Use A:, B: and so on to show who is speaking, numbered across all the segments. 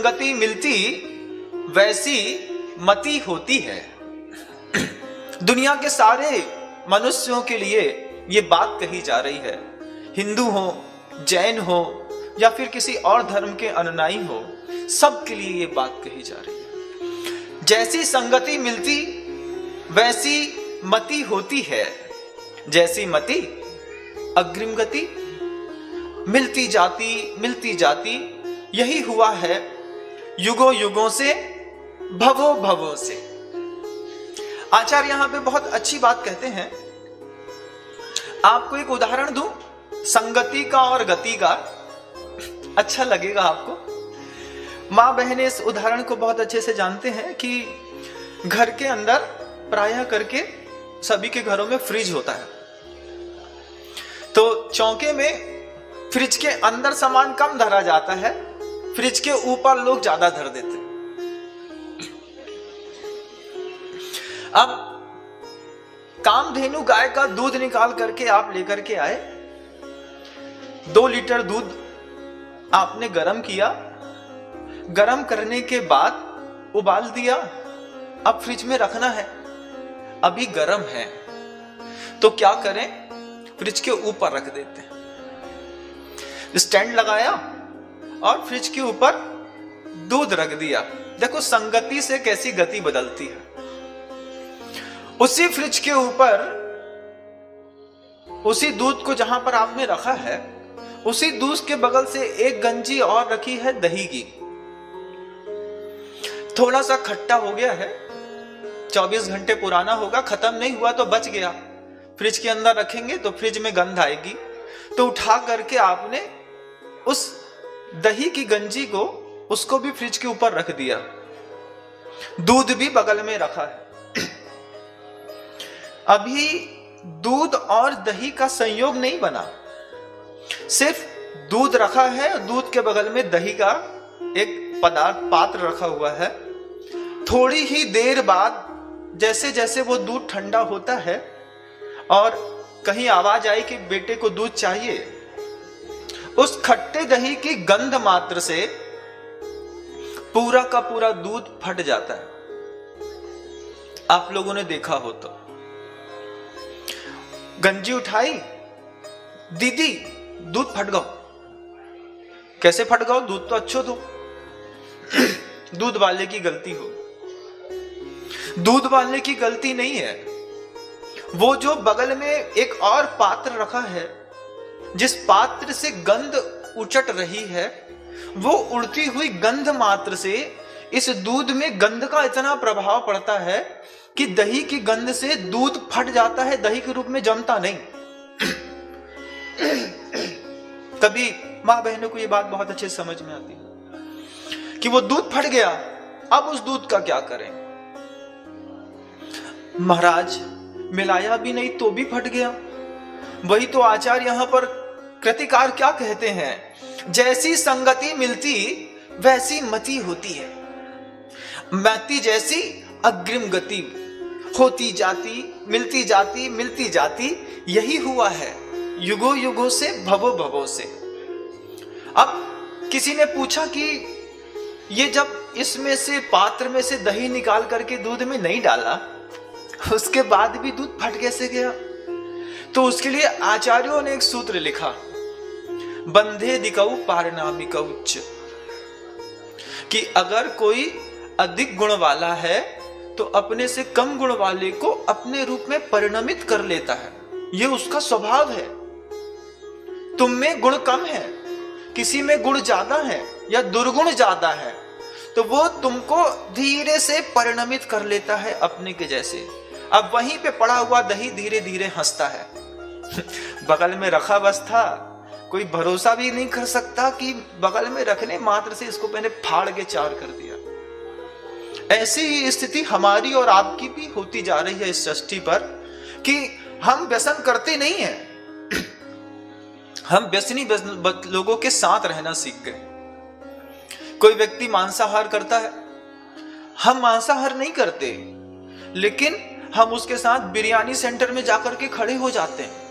A: संगति मिलती वैसी मति होती है। दुनिया के सारे मनुष्यों के लिए ये बात कही जा रही है, हिंदू हो, जैन हो या फिर किसी और धर्म के अनुयायी हो, सबके लिए ये बात कही जा रही है। जैसी संगति मिलती वैसी मति होती है, जैसी मति अग्रिम गति, मिलती जाती यही हुआ है युगों युगों से, भवों भवों से। आचार्य यहां पे बहुत अच्छी बात कहते हैं। आपको एक उदाहरण दूं संगति का और गति का, अच्छा लगेगा आपको। मां बहनें इस उदाहरण को बहुत अच्छे से जानते हैं कि घर के अंदर प्रायः करके सभी के घरों में फ्रिज होता है, तो चौके में फ्रिज के अंदर सामान कम धरा जाता है, फ्रिज के ऊपर लोग ज्यादा धर देते हैं। अब कामधेनु गाय का दूध निकाल करके आप लेकर के आए, 2 लीटर दूध आपने गर्म किया, गर्म करने के बाद उबाल दिया, अब फ्रिज में रखना है, अभी गर्म है, तो क्या करें, फ्रिज के ऊपर रख देते हैं। स्टैंड लगाया और फ्रिज के ऊपर दूध रख दिया। देखो संगति से कैसी गति बदलती है। उसी फ्रिज के ऊपर उसी दूध को जहां पर आपने रखा है, उसी दूध के बगल से एक गंजी और रखी है दही की। थोड़ा सा खट्टा हो गया है, 24 घंटे पुराना होगा, खत्म नहीं हुआ तो बच गया, फ्रिज के अंदर रखेंगे तो फ्रिज में गंध आएगी, तो उठा करके आपने उस दही की गंजी को, उसको भी फ्रिज के ऊपर रख दिया, दूध भी बगल में रखा है। अभी दूध और दही का संयोग नहीं बना, सिर्फ दूध रखा है, दूध के बगल में दही का एक पात्र रखा हुआ है। थोड़ी ही देर बाद जैसे जैसे वो दूध ठंडा होता है और कहीं आवाज आई कि बेटे को दूध चाहिए, उस खट्टे दही की गंध मात्र से पूरा का पूरा दूध फट जाता है। आप लोगों ने देखा हो तो। गंजी उठाई, दीदी दूध फट गो। कैसे फट गो? दूध तो अच्छो दो। दूध वाले की गलती हो। दूध वाले की गलती नहीं है, वो जो बगल में एक और पात्र रखा है, जिस पात्र से गंध उचट रही है, वो उड़ती हुई गंध मात्र से इस दूध में गंध का इतना प्रभाव पड़ता है कि दही की गंध से दूध फट जाता है, दही के रूप में जमता नहीं। तभी मां बहनों को ये बात बहुत अच्छे समझ में आती है कि वो दूध फट गया, अब उस दूध का क्या करें। महाराज मिलाया भी नहीं तो भी फट गया। वही तो आचार्य यहां पर कृतिकार क्या कहते हैं, जैसी संगति मिलती वैसी मति होती है। मति जैसी अग्रिम गति, होती जाती मिलती जाती यही हुआ है युगों युगों से, भवों भवों से। अब किसी ने पूछा कि ये जब इसमें से पात्र में से दही निकाल करके दूध में नहीं डाला, उसके बाद भी दूध फट कैसे गया? तो उसके लिए आचार्यों ने एक सूत्र लिखा, बंधे दिकऊ पारनामिकउच्च, कि अगर कोई अधिक गुण वाला है तो अपने से कम गुण वाले को अपने रूप में परिणमित कर लेता है, ये उसका स्वभाव है। तुम में गुण कम है, किसी में गुण ज्यादा है या दुर्गुण ज्यादा है, तो वो तुमको धीरे से परिणमित कर लेता है अपने के जैसे। अब वहीं पे पड़ा हुआ दही धीरे धीरे हंसता है। बगल में रखा बस था, कोई भरोसा भी नहीं कर सकता कि बगल में रखने मात्र से इसको मैंने फाड़ के चार कर दिया। ऐसी ही स्थिति हमारी और आपकी भी होती जा रही है इस सृष्टि पर, कि हम व्यसन करते नहीं हैं, हम व्यसनी लोगों के साथ रहना सीख गए। कोई व्यक्ति मांसाहार करता है, हम मांसाहार नहीं करते, लेकिन हम उसके साथ बिरयानी सेंटर में जाकर के खड़े हो जाते हैं।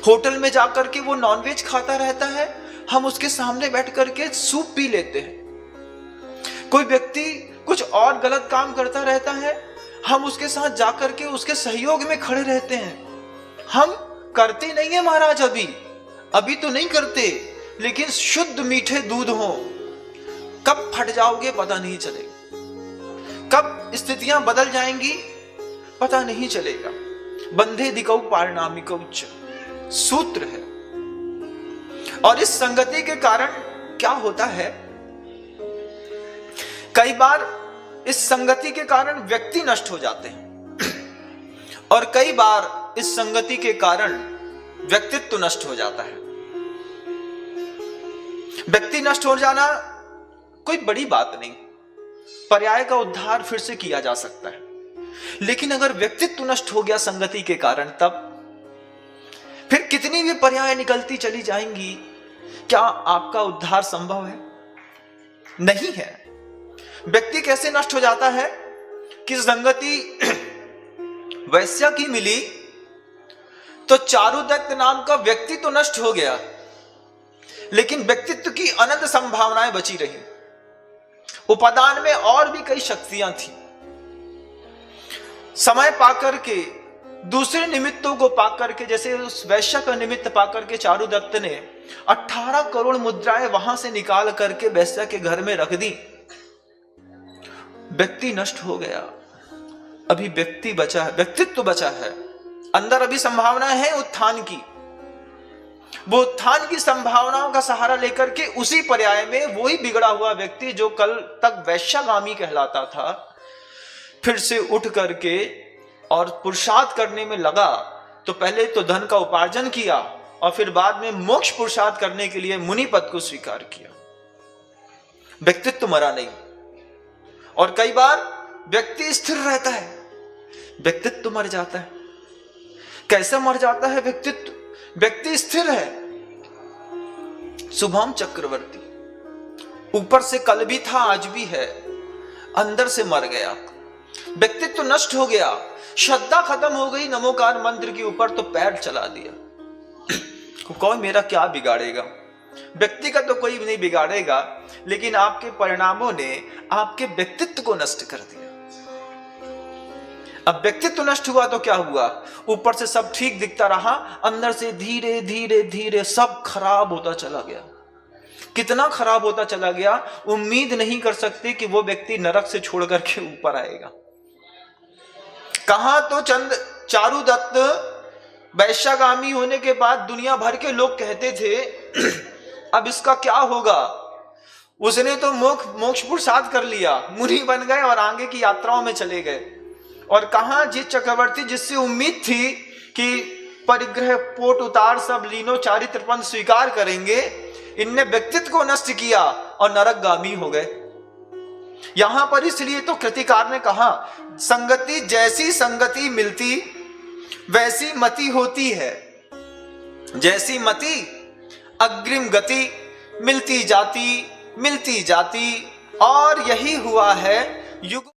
A: होटल में जाकर के वो नॉनवेज खाता रहता है, हम उसके सामने बैठ करके सूप पी लेते हैं। कोई व्यक्ति कुछ और गलत काम करता रहता है, हम उसके साथ जाकर के उसके सहयोग में खड़े रहते हैं। हम करते नहीं है महाराज, अभी तो नहीं करते, लेकिन शुद्ध मीठे दूध हो, कब फट जाओगे पता नहीं चलेगा, कब स्थितियां बदल जाएंगी पता नहीं चलेगा। बंधे दिकौ पारनामिकौ च सूत्र है। और इस संगति के कारण क्या होता है, कई बार इस संगति के कारण व्यक्ति नष्ट हो जाते हैं और कई बार इस संगति के कारण व्यक्तित्व नष्ट हो जाता है। व्यक्ति नष्ट हो जाना कोई बड़ी बात नहीं, पर्याय का उद्धार फिर से किया जा सकता है। लेकिन अगर व्यक्तित्व नष्ट हो गया संगति के कारण, तब फिर कितनी भी पर्याय निकलती चली जाएंगी, क्या आपका उद्धार संभव है? नहीं है। व्यक्ति कैसे नष्ट हो जाता है कि संगति वैश्या की मिली तो चारुदत्त नाम का व्यक्ति तो नष्ट हो गया, लेकिन व्यक्तित्व की अनंत संभावनाएं बची रही। उपादान में और भी कई शक्तियां थी। समय पाकर के, दूसरे निमित्तों को पाकर के, जैसे उस वैश्या का निमित्त पाकर के चारुदत्त ने 18 करोड़ मुद्राएं वहां से निकाल करके वैश्या के घर में रख दी। व्यक्ति नष्ट हो गया, अभी व्यक्ति बचा है, व्यक्तित्व बचा है, अंदर अभी संभावना है उत्थान की। वो उत्थान की संभावनाओं का सहारा लेकर के उसी पर्याय में वही बिगड़ा हुआ व्यक्ति जो कल तक वैश्यागामी कहलाता था, फिर से उठ करके और पुरुषार्थ करने में लगा। तो पहले तो धन का उपार्जन किया और फिर बाद में मोक्ष पुरुषार्थ करने के लिए मुनि पद को स्वीकार किया। व्यक्तित्व मरा नहीं। और कई बार व्यक्ति स्थिर रहता है, व्यक्तित्व मर जाता है। कैसे मर जाता है व्यक्तित्व? व्यक्ति स्थिर है, शुभम चक्रवर्ती, ऊपर से कल भी था आज भी है, अंदर से मर गया, व्यक्तित्व नष्ट हो गया, श्रद्धा खत्म हो गई नमोकार मंत्र के ऊपर, तो पैर चला दिया। कोई मेरा क्या बिगाड़ेगा? व्यक्ति का तो कोई नहीं बिगाड़ेगा, लेकिन आपके परिणामों ने आपके व्यक्तित्व को नष्ट कर दिया। अब व्यक्तित्व नष्ट हुआ तो क्या हुआ? ऊपर से सब ठीक दिखता रहा, अंदर से धीरे धीरे धीरे सब खराब होता चला गया। कितना खराब होता चला गया, उम्मीद नहीं कर सकते कि वो व्यक्ति नरक से छोड़ करके ऊपर आएगा। कहां तो चंद चारुदत्त वैश्यागामी होने के बाद दुनिया भर के लोग कहते थे अब इसका क्या होगा, उसने तो मोक्ष पुरुषार्थ कर लिया, मुनि बन गए और आगे की यात्राओं में चले गए। और कहां जिस चक्रवर्ती जिससे उम्मीद थी कि परिग्रह पोट उतार सब लीनो चारित्रपन स्वीकार करेंगे, इनने व्यक्तित्व को नष्ट किया और नरकगामी हो गए। यहां पर इसलिए तो कृतिकार ने कहा, संगति जैसी संगति मिलती वैसी मति होती है, जैसी मति अग्रिम गति मिलती जाती और यही हुआ है युग।